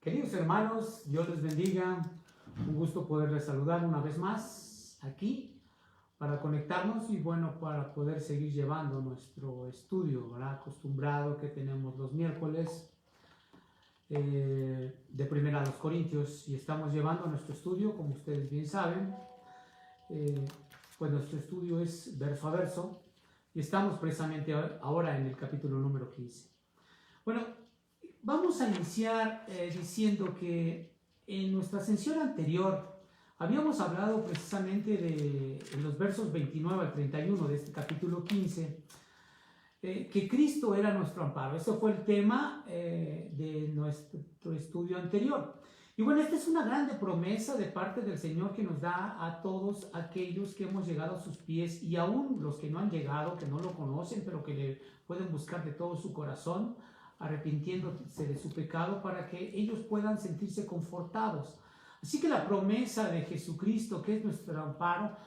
Queridos hermanos, Dios les bendiga. Un gusto poderles saludar una vez más aquí para conectarnos y para poder seguir llevando nuestro estudio, ¿verdad? Acostumbrado que tenemos los miércoles de Primera a los Corintios, y estamos llevando nuestro estudio, como ustedes bien saben, pues nuestro estudio es verso a verso y estamos precisamente ahora en el capítulo número 15. Bueno, vamos a iniciar diciendo que en nuestra sesión anterior habíamos hablado precisamente en los versos 29 al 31 de este capítulo 15, que Cristo era nuestro amparo. Ese fue el tema de nuestro estudio anterior. Y bueno, esta es una grande promesa de parte del Señor que nos da a todos aquellos que hemos llegado a sus pies, y aún los que no han llegado, que no lo conocen, pero que le pueden buscar de todo su corazón, arrepintiéndose de su pecado, para que ellos puedan sentirse confortados. Así que la promesa de Jesucristo, que es nuestro amparo,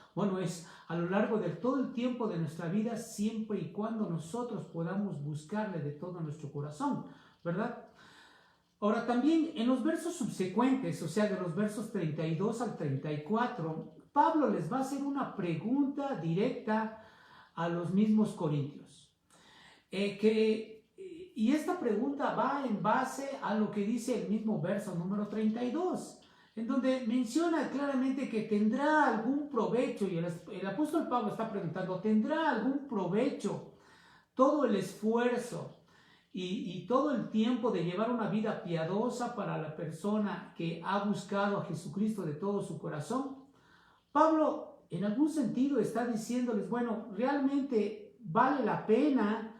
es a lo largo de todo el tiempo de nuestra vida, siempre y cuando nosotros podamos buscarle de todo nuestro corazón, ¿verdad? Ahora, también en los versos subsecuentes, o sea, de los versos 32 al 34, Pablo les va a hacer una pregunta directa a los mismos corintios, y esta pregunta va en base a lo que dice el mismo verso número 32, en donde menciona claramente que tendrá algún provecho, y el apóstol Pablo está preguntando, ¿tendrá algún provecho todo el esfuerzo y todo el tiempo de llevar una vida piadosa para la persona que ha buscado a Jesucristo de todo su corazón? Pablo en algún sentido está diciéndoles, realmente vale la pena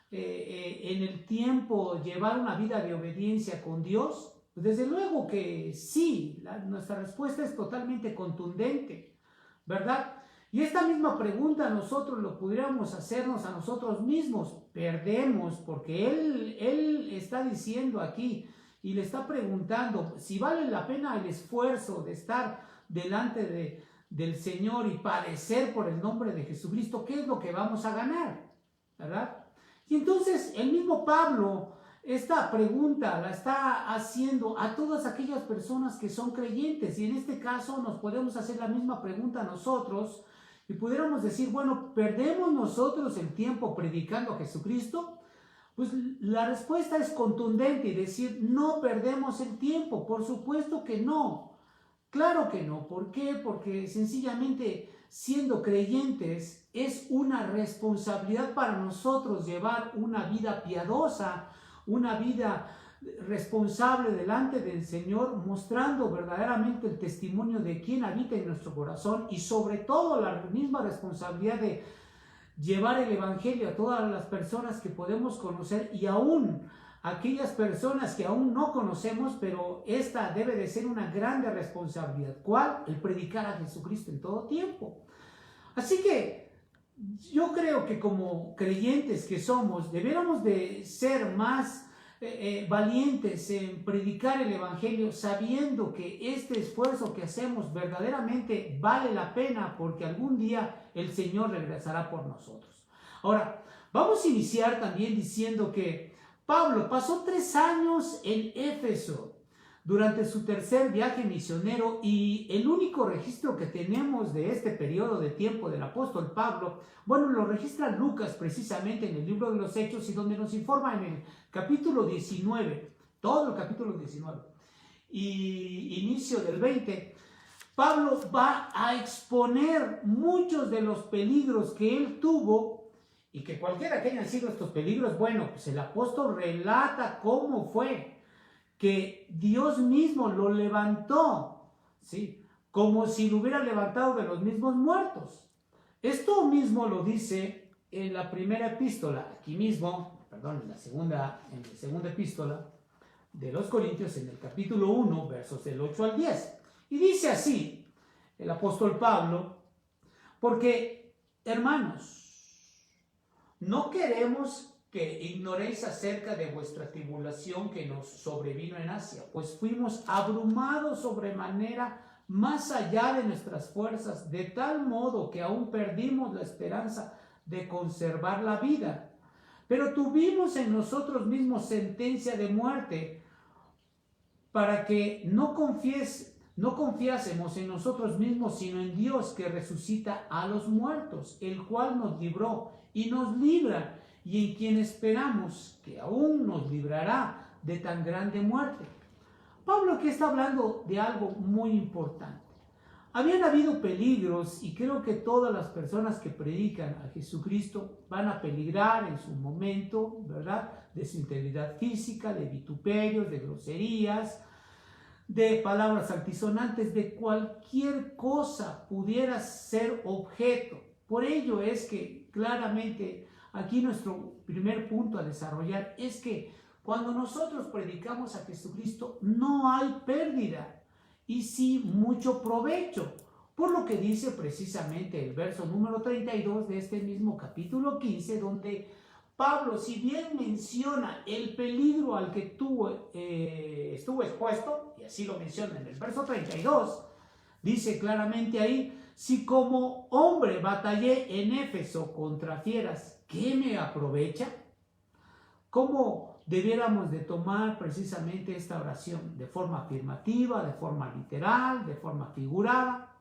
en el tiempo llevar una vida de obediencia con Dios. Desde luego que sí, nuestra respuesta es totalmente contundente, ¿verdad? Y esta misma pregunta nosotros lo pudiéramos hacernos a nosotros mismos. Perdemos, porque él está diciendo aquí y le está preguntando si vale la pena el esfuerzo de estar delante del Señor y padecer por el nombre de Jesucristo. ¿Qué es lo que vamos a ganar? ¿Verdad? Y entonces el mismo Pablo esta pregunta la está haciendo a todas aquellas personas que son creyentes, y en este caso nos podemos hacer la misma pregunta a nosotros y pudiéramos decir, ¿perdemos nosotros el tiempo predicando a Jesucristo? Pues la respuesta es contundente y decir, no perdemos el tiempo. Por supuesto que no. Claro que no. ¿Por qué? Porque sencillamente, siendo creyentes, es una responsabilidad para nosotros llevar una vida piadosa, una vida responsable delante del Señor, mostrando verdaderamente el testimonio de quien habita en nuestro corazón, y sobre todo la misma responsabilidad de llevar el evangelio a todas las personas que podemos conocer, y aún aquellas personas que aún no conocemos, pero esta debe de ser una grande responsabilidad. ¿Cuál? El predicar a Jesucristo en todo tiempo. Así que yo creo que como creyentes que somos, deberíamos de ser más valientes en predicar el evangelio, sabiendo que este esfuerzo que hacemos verdaderamente vale la pena, porque algún día el Señor regresará por nosotros. Ahora, vamos a iniciar también diciendo que Pablo pasó 3 años en Éfeso durante su tercer viaje misionero, y el único registro que tenemos de este periodo de tiempo del apóstol Pablo, lo registra Lucas precisamente en el libro de los Hechos, y donde nos informa en el capítulo 19, todo el capítulo 19 y inicio del 20, Pablo va a exponer muchos de los peligros que él tuvo, y que cualquiera que hayan sido estos peligros, pues el apóstol relata cómo fue que Dios mismo lo levantó, ¿sí? Como si lo hubiera levantado de los mismos muertos. Esto mismo lo dice en la primera epístola, aquí mismo, en la segunda epístola de los Corintios, en el capítulo 1, versos del 8 al 10. Y dice así el apóstol Pablo: porque, hermanos, no queremos que ignoréis acerca de vuestra tribulación que nos sobrevino en Asia, pues fuimos abrumados sobremanera más allá de nuestras fuerzas, de tal modo que aún perdimos la esperanza de conservar la vida. Pero tuvimos en nosotros mismos sentencia de muerte, para que no confiásemos en nosotros mismos, sino en Dios que resucita a los muertos, el cual nos libró y nos libra, y en quien esperamos que aún nos librará de tan grande muerte. Pablo aquí está hablando de algo muy importante. Habían habido peligros, y creo que todas las personas que predican a Jesucristo van a peligrar en su momento, ¿verdad? De su integridad física, de vituperios, de groserías, de palabras altisonantes, de cualquier cosa pudiera ser objeto. Por ello es que claramente aquí nuestro primer punto a desarrollar es que cuando nosotros predicamos a Jesucristo no hay pérdida y sí mucho provecho. Por lo que dice precisamente el verso número 32 de este mismo capítulo 15, donde Pablo, si bien menciona el peligro al que estuvo expuesto, y así lo menciona en el verso 32, dice claramente ahí: si como hombre batallé en Éfeso contra fieras, ¿qué me aprovecha? ¿Cómo debiéramos de tomar precisamente esta oración? ¿De forma afirmativa, de forma literal, de forma figurada?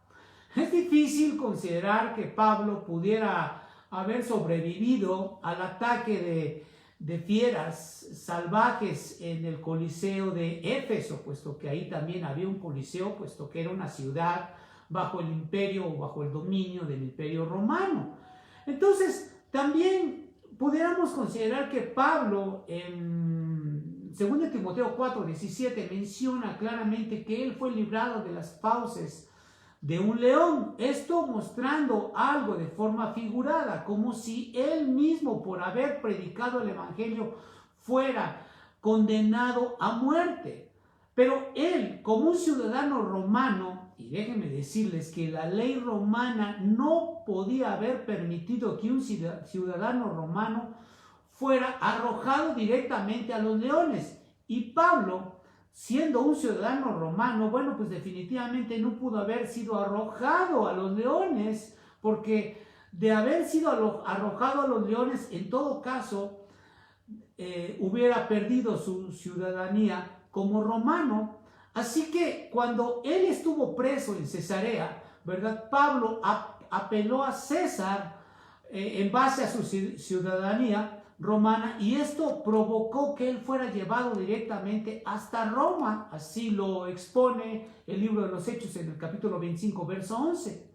Es difícil considerar que Pablo pudiera haber sobrevivido al ataque de fieras salvajes en el Coliseo de Éfeso, puesto que ahí también había un coliseo, puesto que era una ciudad bajo el imperio o bajo el dominio del imperio romano. Entonces, también pudiéramos considerar que Pablo en 2 Timoteo 4:17 menciona claramente que él fue librado de las fauces de un león, esto mostrando algo de forma figurada, como si él mismo, por haber predicado el evangelio, fuera condenado a muerte. Pero él, como un ciudadano romano, y déjenme decirles que la ley romana no podía haber permitido que un ciudadano romano fuera arrojado directamente a los leones, y Pablo, siendo un ciudadano romano, bueno, pues definitivamente no pudo haber sido arrojado a los leones, porque de haber sido arrojado a los leones, en todo caso, hubiera perdido su ciudadanía como romano. Así que cuando él estuvo preso en Cesarea, ¿verdad? Pablo apeló a César en base a su ciudadanía romana, y esto provocó que él fuera llevado directamente hasta Roma. Así lo expone el libro de los Hechos en el capítulo 25, verso 11.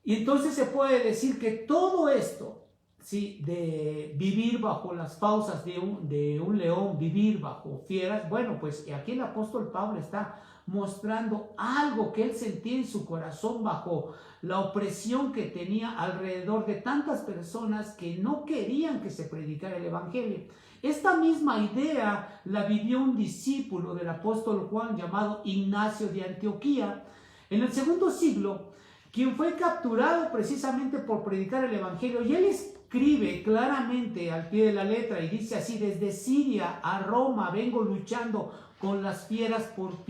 Y entonces se puede decir que todo esto, ¿sí?, de vivir bajo las fauces de un león, vivir bajo fieras, bueno, pues aquí el apóstol Pablo está mostrando algo que él sentía en su corazón bajo la opresión que tenía alrededor de tantas personas que no querían que se predicara el evangelio. Esta misma idea la vivió un discípulo del apóstol Juan llamado Ignacio de Antioquía en el segundo siglo, quien fue capturado precisamente por predicar el evangelio, y él escribe claramente al pie de la letra y dice así: desde Siria a Roma vengo luchando con las fieras por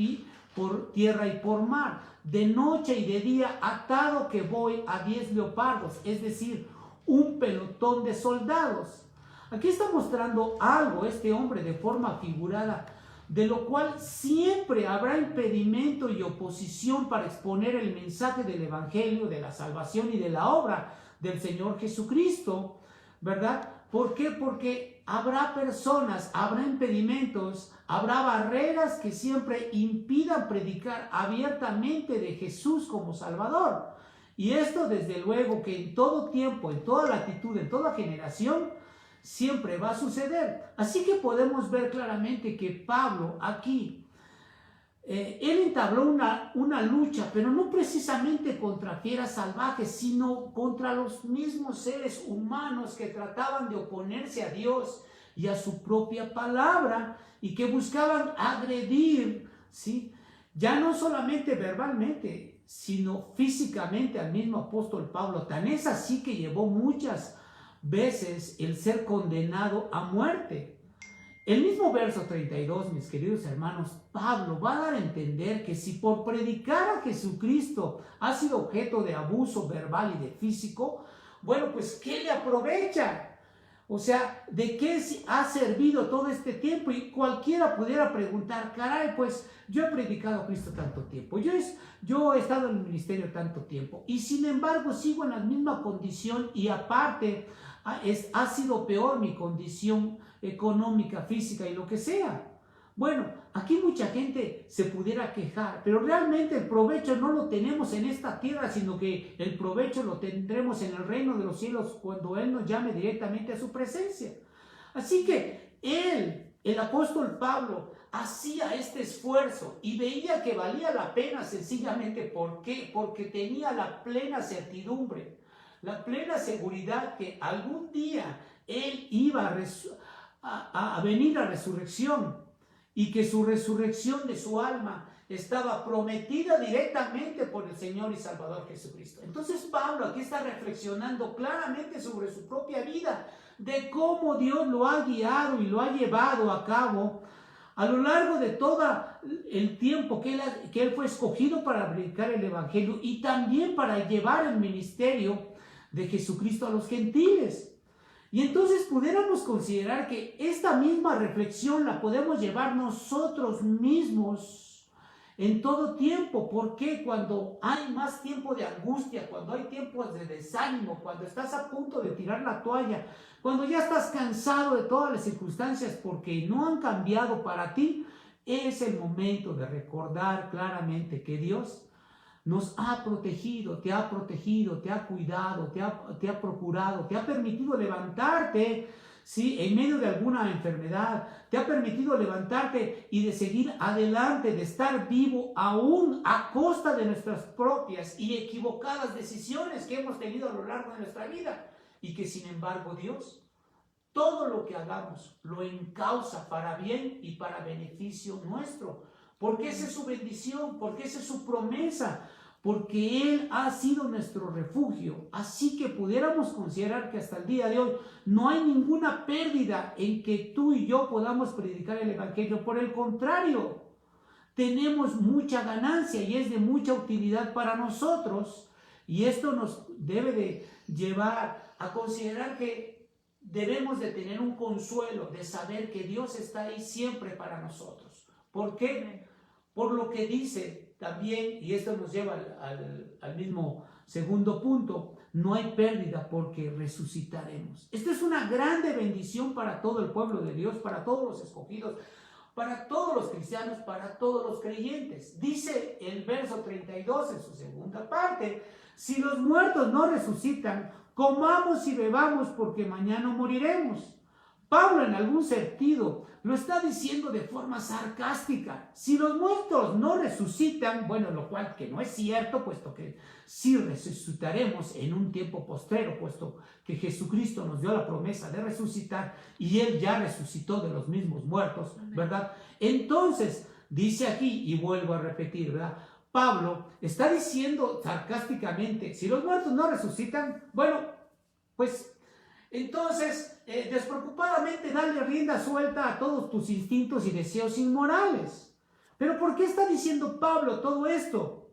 tierra y por mar, de noche y de día atado que voy a 10 leopardos, es decir, un pelotón de soldados. Aquí está mostrando algo este hombre de forma figurada, de lo cual siempre habrá impedimento y oposición para exponer el mensaje del evangelio, de la salvación y de la obra del Señor Jesucristo, ¿verdad? ¿Por qué? Porque habrá personas, habrá impedimentos, habrá barreras que siempre impidan predicar abiertamente de Jesús como Salvador. Y esto desde luego que en todo tiempo, en toda latitud, en toda generación, siempre va a suceder. Así que podemos ver claramente que Pablo aquí, él entabló una lucha, pero no precisamente contra fieras salvajes, sino contra los mismos seres humanos que trataban de oponerse a Dios y a su propia palabra, y que buscaban agredir, ¿sí?, ya no solamente verbalmente, sino físicamente al mismo apóstol Pablo. Tan es así que llevó muchas veces el ser condenado a muerte. El mismo verso 32, mis queridos hermanos, Pablo va a dar a entender que si por predicar a Jesucristo ha sido objeto de abuso verbal y de físico, bueno, pues ¿qué le aprovecha? O sea, ¿de qué ha servido todo este tiempo? Y cualquiera pudiera preguntar, caray, pues yo he predicado a Cristo tanto tiempo, yo he estado en el ministerio tanto tiempo, y sin embargo sigo en la misma condición, y aparte ha sido peor mi condición económica, física y lo que sea. Bueno, aquí mucha gente se pudiera quejar, pero realmente el provecho no lo tenemos en esta tierra, sino que el provecho lo tendremos en el reino de los cielos cuando Él nos llame directamente a su presencia. Así que el apóstol Pablo, hacía este esfuerzo y veía que valía la pena sencillamente. ¿Por qué? Porque tenía la plena certidumbre, la plena seguridad que algún día Él iba a venir a resurrección, y que su resurrección de su alma estaba prometida directamente por el Señor y Salvador Jesucristo. Entonces Pablo aquí está reflexionando claramente sobre su propia vida, de cómo Dios lo ha guiado y lo ha llevado a cabo a lo largo de todo el tiempo que él fue escogido para predicar el Evangelio, y también para llevar el ministerio de Jesucristo a los gentiles. Y entonces pudiéramos considerar que esta misma reflexión la podemos llevar nosotros mismos en todo tiempo. Porque cuando hay más tiempo de angustia, cuando hay tiempos de desánimo, cuando estás a punto de tirar la toalla, cuando ya estás cansado de todas las circunstancias porque no han cambiado para ti, es el momento de recordar claramente que Dios nos ha protegido, te ha cuidado, te ha procurado, te ha permitido levantarte, ¿sí?, en medio de alguna enfermedad, te ha permitido levantarte y de seguir adelante, de estar vivo aún a costa de nuestras propias y equivocadas decisiones que hemos tenido a lo largo de nuestra vida, y que sin embargo Dios, todo lo que hagamos lo encausa para bien y para beneficio nuestro. Porque esa es su bendición, porque esa es su promesa, porque Él ha sido nuestro refugio. Así que pudiéramos considerar que hasta el día de hoy no hay ninguna pérdida en que tú y yo podamos predicar el Evangelio. Por el contrario, tenemos mucha ganancia y es de mucha utilidad para nosotros. Y esto nos debe de llevar a considerar que debemos de tener un consuelo de saber que Dios está ahí siempre para nosotros. ¿Por qué? Por lo que dice también, y esto nos lleva al mismo segundo punto, no hay pérdida porque resucitaremos. Esto es una grande bendición para todo el pueblo de Dios, para todos los escogidos, para todos los cristianos, para todos los creyentes. Dice el verso 32 en su segunda parte: si los muertos no resucitan, comamos y bebamos porque mañana moriremos. Pablo en algún sentido lo está diciendo de forma sarcástica. Si los muertos no resucitan, bueno, lo cual que no es cierto, puesto que sí resucitaremos en un tiempo postrero, puesto que Jesucristo nos dio la promesa de resucitar y Él ya resucitó de los mismos muertos, ¿verdad? Entonces, dice aquí, y vuelvo a repetir, ¿verdad? Pablo está diciendo sarcásticamente, si los muertos no resucitan, bueno, pues entonces, despreocupadamente dale rienda suelta a todos tus instintos y deseos inmorales. ¿Pero por qué está diciendo Pablo todo esto?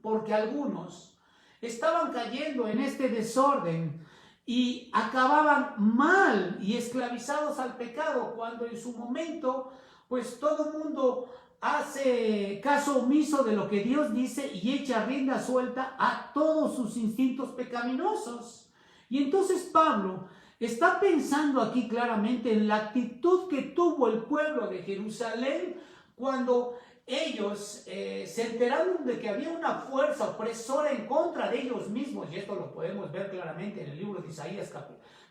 Porque algunos estaban cayendo en este desorden y acababan mal y esclavizados al pecado, cuando en su momento, pues todo el mundo hace caso omiso de lo que Dios dice y echa rienda suelta a todos sus instintos pecaminosos. Y entonces Pablo está pensando aquí claramente en la actitud que tuvo el pueblo de Jerusalén cuando ellos se enteraron de que había una fuerza opresora en contra de ellos mismos. Y esto lo podemos ver claramente en el libro de Isaías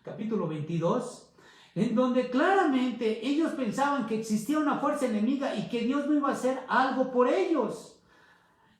capítulo 22, en donde claramente ellos pensaban que existía una fuerza enemiga y que Dios no iba a hacer algo por ellos.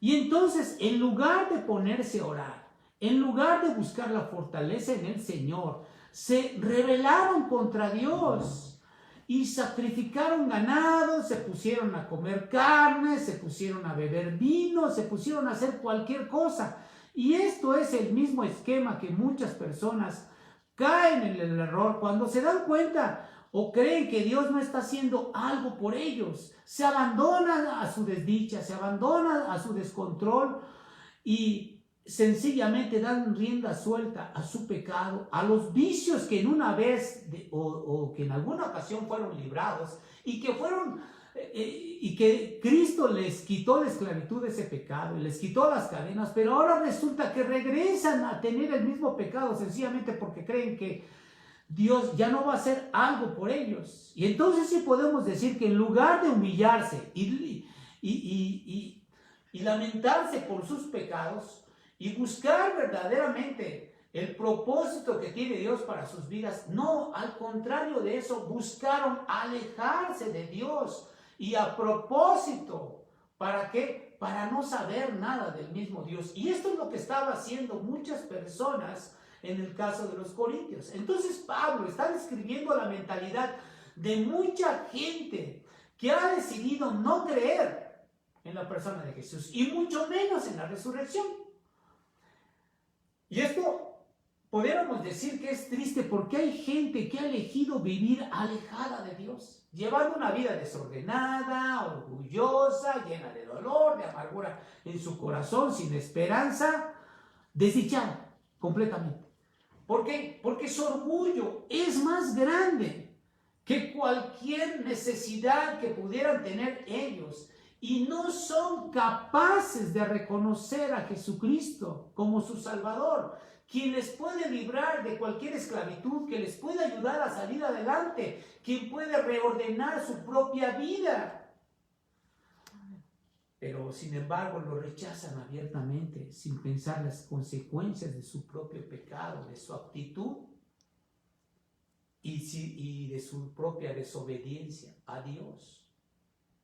Y entonces, en lugar de ponerse a orar, en lugar de buscar la fortaleza en el Señor, se rebelaron contra Dios y sacrificaron ganado, se pusieron a comer carne, se pusieron a beber vino, se pusieron a hacer cualquier cosa. Y esto es el mismo esquema que muchas personas caen en el error cuando se dan cuenta o creen que Dios no está haciendo algo por ellos. Se abandonan a su desdicha, se abandonan a su descontrol y sencillamente dan rienda suelta a su pecado, a los vicios que en una vez o que en alguna ocasión fueron librados y que fueron y que Cristo les quitó la esclavitud de ese pecado y les quitó las cadenas, pero ahora resulta que regresan a tener el mismo pecado sencillamente porque creen que Dios ya no va a hacer algo por ellos. Y entonces sí podemos decir que en lugar de humillarse y lamentarse por sus pecados y buscar verdaderamente el propósito que tiene Dios para sus vidas, no, al contrario de eso, buscaron alejarse de Dios. Y a propósito, ¿para qué? Para no saber nada del mismo Dios. Y esto es lo que estaba haciendo muchas personas en el caso de los corintios. Entonces Pablo está describiendo la mentalidad de mucha gente que ha decidido no creer en la persona de Jesús y mucho menos en la resurrección. Y esto podríamos decir que es triste porque hay gente que ha elegido vivir alejada de Dios, llevando una vida desordenada, orgullosa, llena de dolor, de amargura en su corazón, sin esperanza, desdichada completamente. ¿Por qué? Porque su orgullo es más grande que cualquier necesidad que pudieran tener ellos y no son capaces de reconocer a Jesucristo como su Salvador, quien les puede librar de cualquier esclavitud, que les puede ayudar a salir adelante, quien puede reordenar su propia vida. Pero sin embargo lo rechazan abiertamente, sin pensar las consecuencias de su propio pecado, de su actitud y de su propia desobediencia a Dios.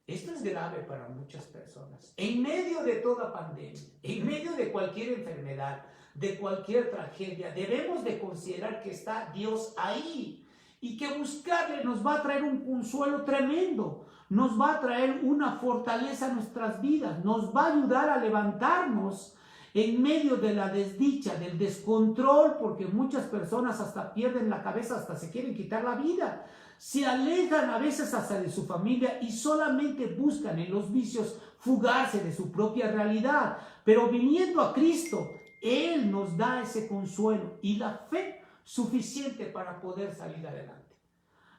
Esto es grave para muchas personas. En medio de toda pandemia, en medio de cualquier enfermedad, de cualquier tragedia, debemos de considerar que está Dios ahí y que buscarle nos va a traer un consuelo tremendo, nos va a traer una fortaleza a nuestras vidas, nos va a ayudar a levantarnos en medio de la desdicha, del descontrol, porque muchas personas hasta pierden la cabeza, hasta se quieren quitar la vida. Se alejan a veces hasta de su familia y solamente buscan en los vicios fugarse de su propia realidad. Pero viniendo a Cristo, Él nos da ese consuelo y la fe suficiente para poder salir adelante.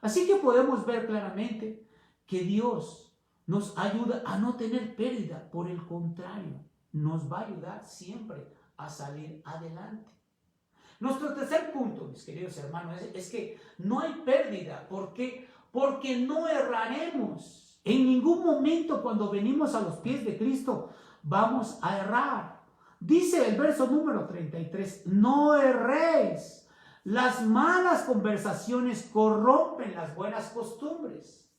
Así que podemos ver claramente que Dios nos ayuda a no tener pérdida. Por el contrario, nos va a ayudar siempre a salir adelante. Nuestro tercer punto, mis queridos hermanos, es que no hay pérdida. ¿Por qué? Porque no erraremos. En ningún momento cuando venimos a los pies de Cristo vamos a errar. Dice el verso número 33, no erréis. Las malas conversaciones corrompen las buenas costumbres.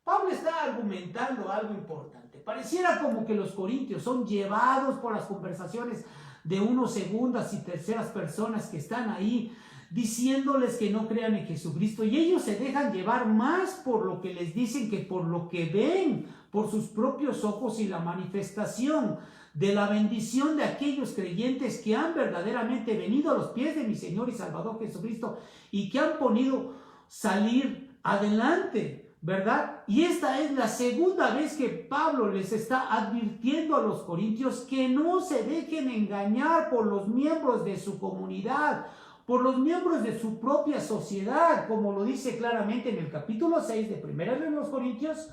Pablo está argumentando algo importante. Pareciera como que los corintios son llevados por las conversaciones de unos segundas y terceras personas que están ahí diciéndoles que no crean en Jesucristo, y ellos se dejan llevar más por lo que les dicen que por lo que ven por sus propios ojos y la manifestación de la bendición de aquellos creyentes que han verdaderamente venido a los pies de mi Señor y Salvador Jesucristo y que han podido salir adelante, ¿verdad? Y esta es la segunda vez que Pablo les está advirtiendo a los corintios que no se dejen engañar por los miembros de su comunidad, por los miembros de su propia sociedad, como lo dice claramente en el capítulo 6 de 1 de los Corintios,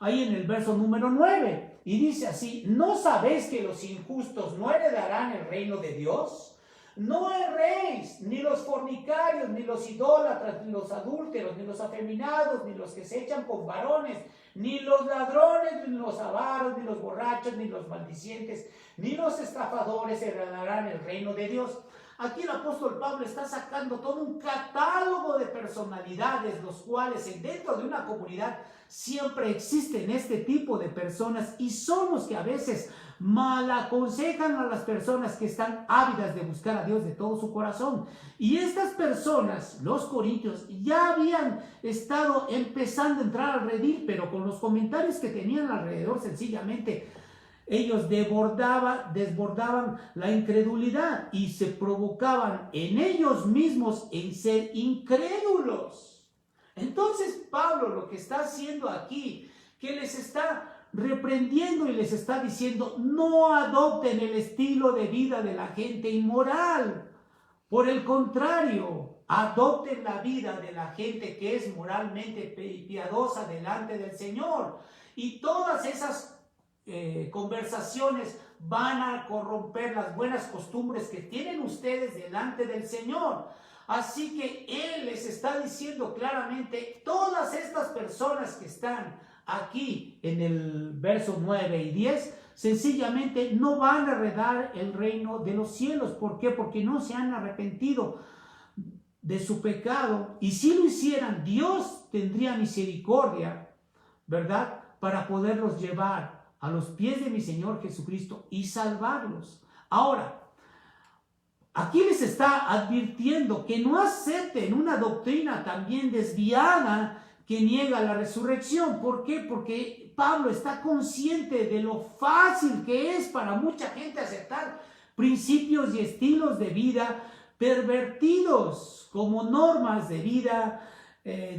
ahí en el verso número 9, y dice así, ¿no sabéis que los injustos no heredarán el reino de Dios? No erréis, ni los fornicarios, ni los idólatras, ni los adúlteros, ni los afeminados, ni los que se echan con varones, ni los ladrones, ni los avaros, ni los borrachos, ni los maldicientes, ni los estafadores heredarán el reino de Dios. Aquí el apóstol Pablo está sacando todo un catálogo de personalidades, los cuales dentro de una comunidad siempre existen este tipo de personas y son los que a veces mal aconsejan a las personas que están ávidas de buscar a Dios de todo su corazón. Y estas personas, los corintios, ya habían estado empezando a entrar al redil, pero con los comentarios que tenían alrededor, sencillamente ellos desbordaban la incredulidad y se provocaban en ellos mismos en ser incrédulos. Entonces Pablo lo que está haciendo aquí, que les está reprendiendo y les está diciendo, no adopten el estilo de vida de la gente inmoral. Por el contrario, adopten la vida de la gente que es moralmente piadosa delante del Señor. Y todas esas conversaciones van a corromper las buenas costumbres que tienen ustedes delante del Señor. Así que Él les está diciendo claramente, todas estas personas que están aquí en el verso 9 y 10, sencillamente no van a heredar el reino de los cielos. ¿Por qué? Porque no se han arrepentido de su pecado. Y si lo hicieran, Dios tendría misericordia, ¿verdad?, para poderlos llevar a los pies de mi Señor Jesucristo y salvarlos. Ahora, aquí les está advirtiendo que no acepten una doctrina también desviada que niega la resurrección. ¿Por qué? Porque Pablo está consciente de lo fácil que es para mucha gente aceptar principios y estilos de vida pervertidos como normas de vida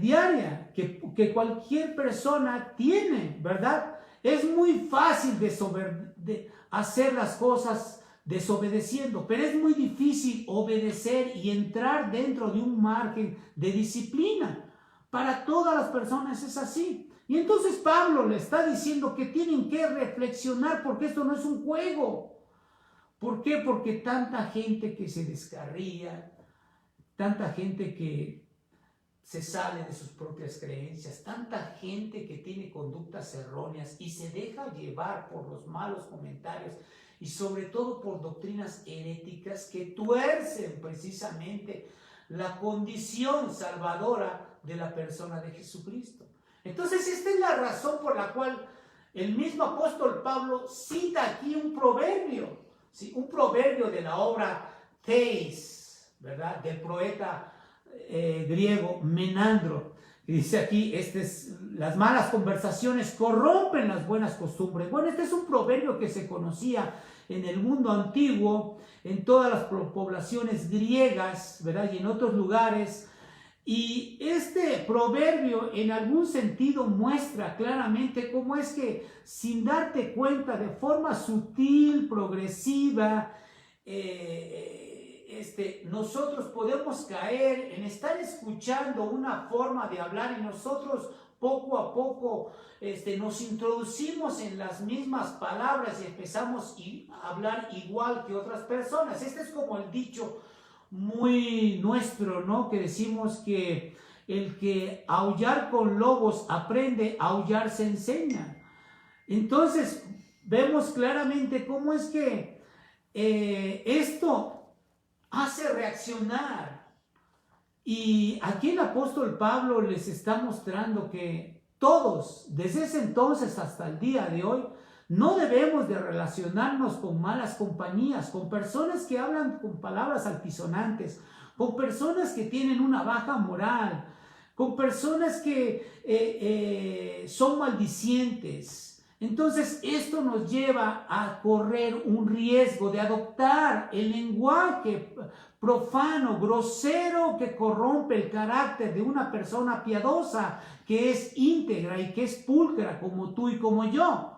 diaria que cualquier persona tiene, ¿verdad? Es muy fácil de hacer las cosas desobedeciendo, pero es muy difícil obedecer y entrar dentro de un margen de disciplina. Para todas las personas es así. Y entonces Pablo le está diciendo que tienen que reflexionar porque esto no es un juego. ¿Por qué? Porque tanta gente que se descarría, tanta gente que se sale de sus propias creencias, tanta gente que tiene conductas erróneas y se deja llevar por los malos comentarios y sobre todo por doctrinas heréticas que tuercen precisamente la condición salvadora de la persona de Jesucristo. Entonces esta es la razón por la cual el mismo apóstol Pablo cita aquí un proverbio, ¿sí? Un proverbio de la obra Theis, ¿verdad?, del poeta griego Menandro. Y dice aquí, las malas conversaciones corrompen las buenas costumbres. Bueno, este es un proverbio que se conocía en el mundo antiguo, en todas las poblaciones griegas, ¿verdad?, y en otros lugares. Y este proverbio en algún sentido muestra claramente cómo es que sin darte cuenta, de forma sutil, progresiva, nosotros podemos caer en estar escuchando una forma de hablar y nosotros poco a poco nos introducimos en las mismas palabras y empezamos a hablar igual que otras personas. Este es como el dicho muy nuestro, ¿no?, que decimos que el que aullar con lobos aprende, aullar se enseña. Entonces vemos claramente cómo es que esto hace reaccionar. Y aquí el apóstol Pablo les está mostrando que todos, desde ese entonces hasta el día de hoy, no debemos de relacionarnos con malas compañías, con personas que hablan con palabras altisonantes, con personas que tienen una baja moral, con personas que son maldicientes. Entonces esto nos lleva a correr un riesgo de adoptar el lenguaje profano, grosero, que corrompe el carácter de una persona piadosa, que es íntegra y que es pulcra como tú y como yo.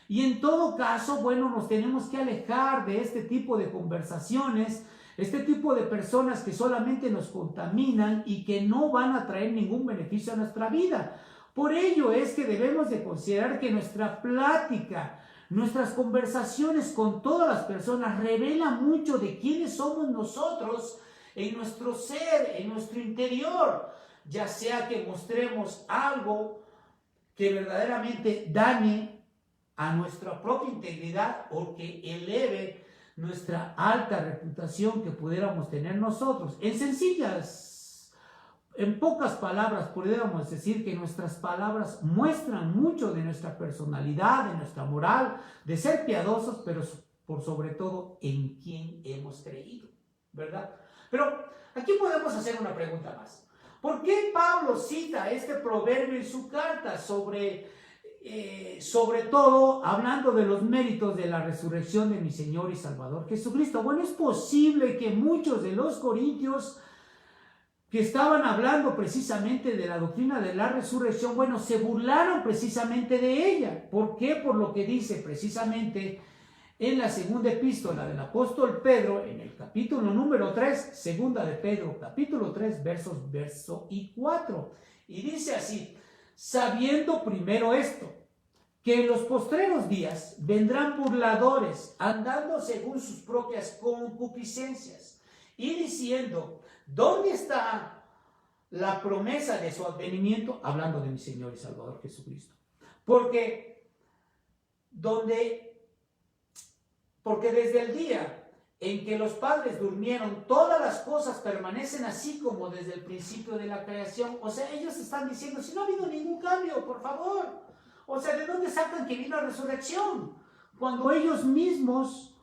Y en todo caso, bueno, nos tenemos que alejar de este tipo de conversaciones, este tipo de personas que solamente nos contaminan y que no van a traer ningún beneficio a nuestra vida. Por ello es que debemos de considerar que nuestra plática, nuestras conversaciones con todas las personas revelan mucho de quiénes somos nosotros en nuestro ser, en nuestro interior, ya sea que mostremos algo que verdaderamente dañe a nuestra propia integridad o que eleve nuestra alta reputación que pudiéramos tener nosotros. En pocas palabras, podríamos decir que nuestras palabras muestran mucho de nuestra personalidad, de nuestra moral, de ser piadosos, pero por sobre todo en quién hemos creído, ¿verdad? Pero aquí podemos hacer una pregunta más. ¿Por qué Pablo cita este proverbio en su carta sobre todo hablando de los méritos de la resurrección de mi Señor y Salvador Jesucristo? Bueno, es posible que muchos de los corintios que estaban hablando precisamente de la doctrina de la resurrección, bueno, se burlaron precisamente de ella. ¿Por qué? Por lo que dice precisamente en la segunda epístola del apóstol Pedro, en el capítulo número 3, segunda de Pedro, capítulo 3, verso y 4. Y dice así: sabiendo primero esto, que en los postreros días vendrán burladores, andando según sus propias concupiscencias, y diciendo: ¿dónde está la promesa de su advenimiento? Hablando de mi Señor y Salvador Jesucristo. Porque desde el día en que los padres durmieron, todas las cosas permanecen así como desde el principio de la creación. O sea, ellos están diciendo, si no ha habido ningún cambio, por favor. O sea, ¿de dónde sacan que vino la resurrección? Cuando ellos mismos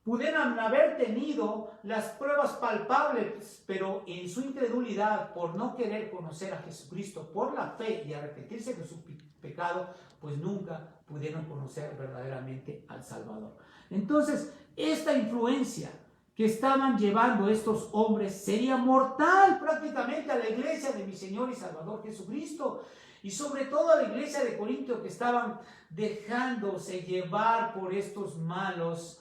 pudieran haber tenido las pruebas palpables, pero en su incredulidad, por no querer conocer a Jesucristo, por la fe y arrepentirse de su pecado, pues nunca pudieron conocer verdaderamente al Salvador. Entonces, esta influencia que estaban llevando estos hombres sería mortal prácticamente a la iglesia de mi Señor y Salvador Jesucristo, y sobre todo a la iglesia de Corinto, que estaban dejándose llevar por estos malos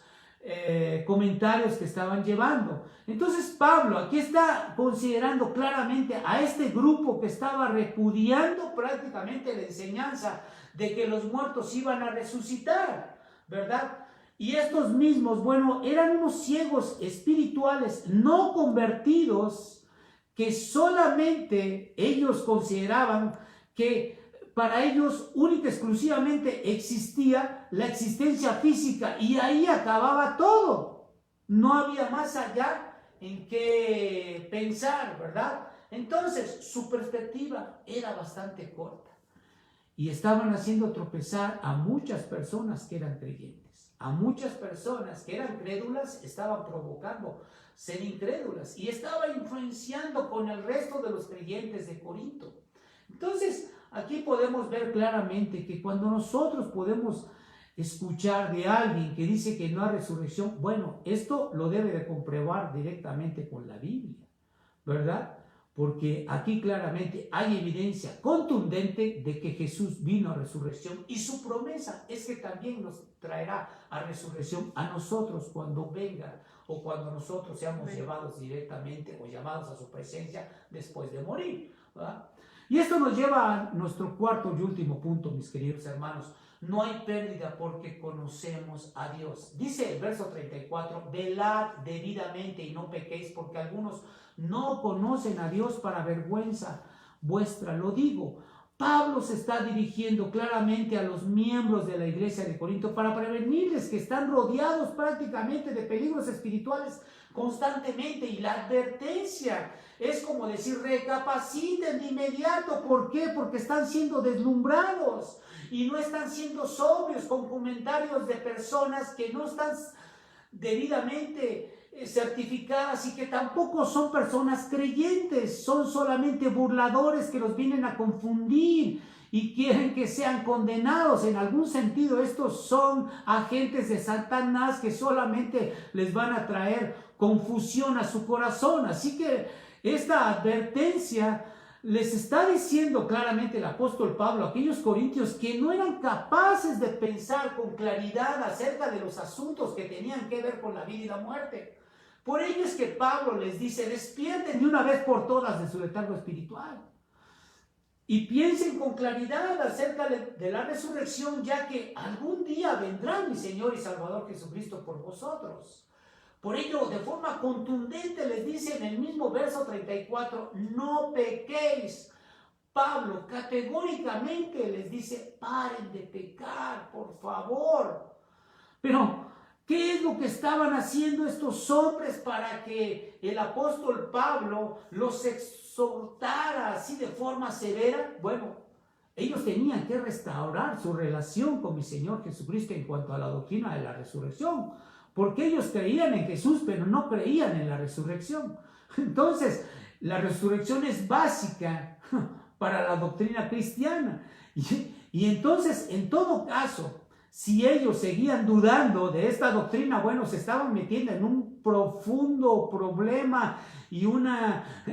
comentarios que estaban llevando. Entonces Pablo aquí está considerando claramente a este grupo que estaba repudiando prácticamente la enseñanza de que los muertos iban a resucitar, ¿verdad? Y estos mismos, bueno, eran unos ciegos espirituales no convertidos, que solamente ellos consideraban que para ellos única y exclusivamente existía la existencia física, y ahí acababa todo. No había más allá en qué pensar, ¿verdad? Entonces su perspectiva era bastante corta, y estaban haciendo tropezar a muchas personas que eran creyentes. A muchas personas que eran crédulas estaban provocando ser incrédulas, y estaba influenciando con el resto de los creyentes de Corinto. Entonces, aquí podemos ver claramente que cuando nosotros podemos escuchar de alguien que dice que no hay resurrección, bueno, esto lo debe de comprobar directamente con la Biblia, ¿verdad? Porque aquí claramente hay evidencia contundente de que Jesús vino a resurrección, y su promesa es que también nos traerá a resurrección a nosotros cuando venga, o cuando nosotros seamos llevados directamente o llamados a su presencia después de morir, ¿verdad? Y esto nos lleva a nuestro cuarto y último punto, mis queridos hermanos. No hay pérdida porque conocemos a Dios. Dice el verso 34, velad debidamente y no pequéis, porque algunos no conocen a Dios, para vergüenza vuestra lo digo. Pablo se está dirigiendo claramente a los miembros de la iglesia de Corinto para prevenirles que están rodeados prácticamente de peligros espirituales constantemente, y la advertencia es como decir: recapaciten de inmediato. ¿Por qué? Porque están siendo deslumbrados y no están siendo sobrios con comentarios de personas que no están debidamente certificadas, y que tampoco son personas creyentes, son solamente burladores que los vienen a confundir y quieren que sean condenados. En algún sentido, estos son agentes de Satanás que solamente les van a traer confusión a su corazón. Así que esta advertencia les está diciendo claramente el apóstol Pablo a aquellos corintios que no eran capaces de pensar con claridad acerca de los asuntos que tenían que ver con la vida y la muerte. Por ello es que Pablo les dice: despierten de una vez por todas de su letargo espiritual y piensen con claridad acerca de la resurrección, ya que algún día vendrá mi Señor y Salvador Jesucristo por vosotros. Por ello, de forma contundente les dice en el mismo verso 34, no pequéis. Pablo categóricamente les dice: paren de pecar, por favor. Pero, ¿qué es lo que estaban haciendo estos hombres para que el apóstol Pablo los exhortara así de forma severa? Bueno, ellos tenían que restaurar su relación con mi Señor Jesucristo en cuanto a la doctrina de la resurrección, porque ellos creían en Jesús, pero no creían en la resurrección. Entonces, la resurrección es básica para la doctrina cristiana. Y entonces, en todo caso, si ellos seguían dudando de esta doctrina, bueno, se estaban metiendo en un profundo problema y una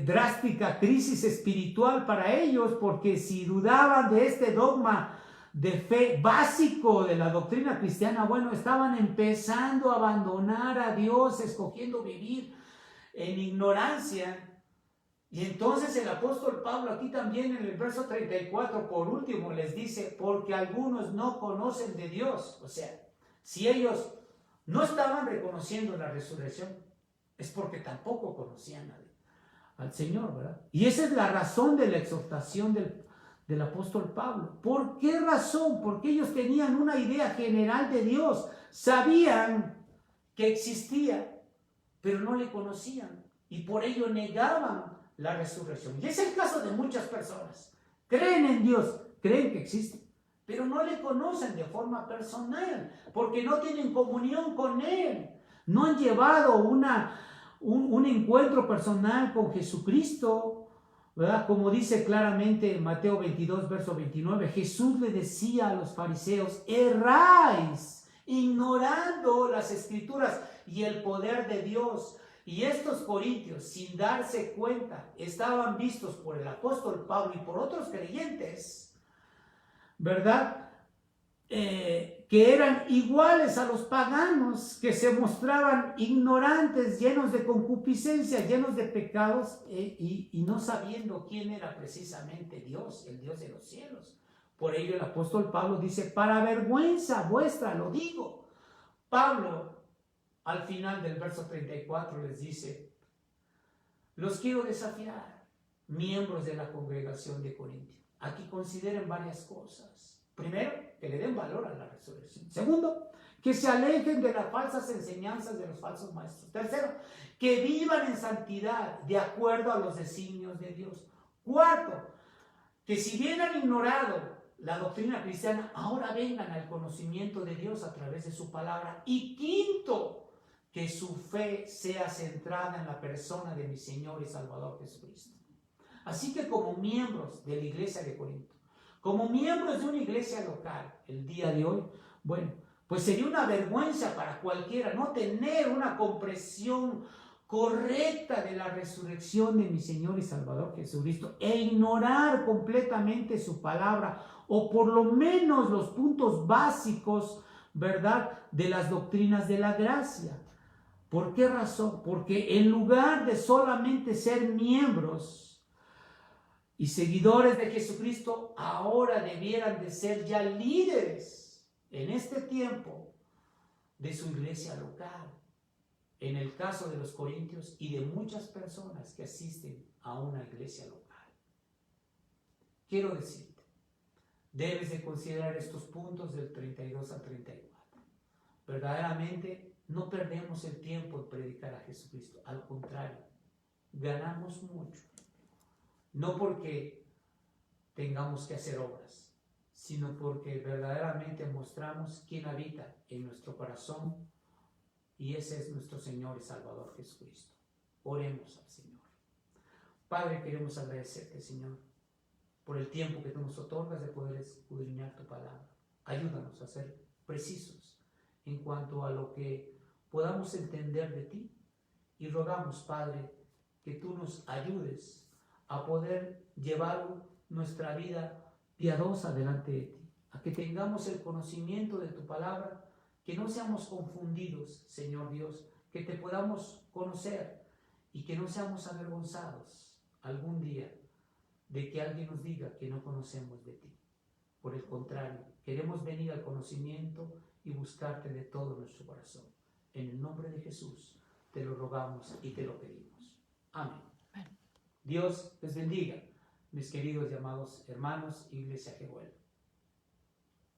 drástica crisis espiritual para ellos, porque si dudaban de este dogma de fe básico de la doctrina cristiana, bueno, estaban empezando a abandonar a Dios, escogiendo vivir en ignorancia. Y entonces el apóstol Pablo aquí también en el verso 34, por último, les dice, porque algunos no conocen de Dios. O sea, si ellos no estaban reconociendo la resurrección, es porque tampoco conocían al Señor, ¿verdad? Y esa es la razón de la exhortación del apóstol Pablo. ¿Por qué razón? Porque ellos tenían una idea general de Dios, sabían que existía, pero no le conocían y por ello negaban la resurrección. Y es el caso de muchas personas. Creen en Dios, creen que existe, pero no le conocen de forma personal, porque no tienen comunión con Él. No han llevado un encuentro personal con Jesucristo, ¿verdad? Como dice claramente Mateo 22, verso 29, Jesús le decía a los fariseos, erráis, ignorando las escrituras y el poder de Dios. Y estos corintios, sin darse cuenta, estaban vistos por el apóstol Pablo y por otros creyentes, ¿verdad? Que eran iguales a los paganos, que se mostraban ignorantes, llenos de concupiscencia, llenos de pecados, y no sabiendo quién era precisamente Dios, el Dios de los cielos. Por ello el apóstol Pablo dice, para vergüenza vuestra lo digo. Pablo, al final del verso 34, les dice, los quiero desafiar, miembros de la congregación de Corintio, a que consideren varias cosas. Primero, que le den valor a la resurrección. Segundo, que se alejen de las falsas enseñanzas de los falsos maestros. Tercero, que vivan en santidad de acuerdo a los designios de Dios. Cuarto, que si bien han ignorado la doctrina cristiana, ahora vengan al conocimiento de Dios a través de su palabra. Y quinto, que su fe sea centrada en la persona de mi Señor y Salvador Jesucristo. Así que como miembros de la iglesia de Corinto, como miembros de una iglesia local, el día de hoy, bueno, pues sería una vergüenza para cualquiera no tener una comprensión correcta de la resurrección de mi Señor y Salvador Jesucristo e ignorar completamente su palabra o por lo menos los puntos básicos, ¿verdad?, de las doctrinas de la gracia. ¿Por qué razón? Porque en lugar de solamente ser miembros y seguidores de Jesucristo, ahora debieran de ser ya líderes en este tiempo de su iglesia local. En el caso de los corintios y de muchas personas que asisten a una iglesia local. Quiero decirte, debes de considerar estos puntos del 32 al 34. Verdaderamente no perdemos el tiempo en predicar a Jesucristo. Al contrario, ganamos mucho. No porque tengamos que hacer obras, sino porque verdaderamente mostramos quién habita en nuestro corazón, y ese es nuestro Señor y Salvador Jesucristo. Oremos al Señor. Padre, queremos agradecerte, Señor, por el tiempo que tú nos otorgas de poder escudriñar tu palabra. Ayúdanos a ser precisos en cuanto a lo que podamos entender de ti, y rogamos, Padre, que tú nos ayudes a poder llevar nuestra vida piadosa delante de ti, a que tengamos el conocimiento de tu palabra, que no seamos confundidos, Señor Dios, que te podamos conocer y que no seamos avergonzados algún día de que alguien nos diga que no conocemos de ti. Por el contrario, queremos venir al conocimiento y buscarte de todo nuestro corazón. En el nombre de Jesús te lo rogamos y te lo pedimos. Amén. Dios les bendiga, mis queridos y amados hermanos, Iglesia Jehuel.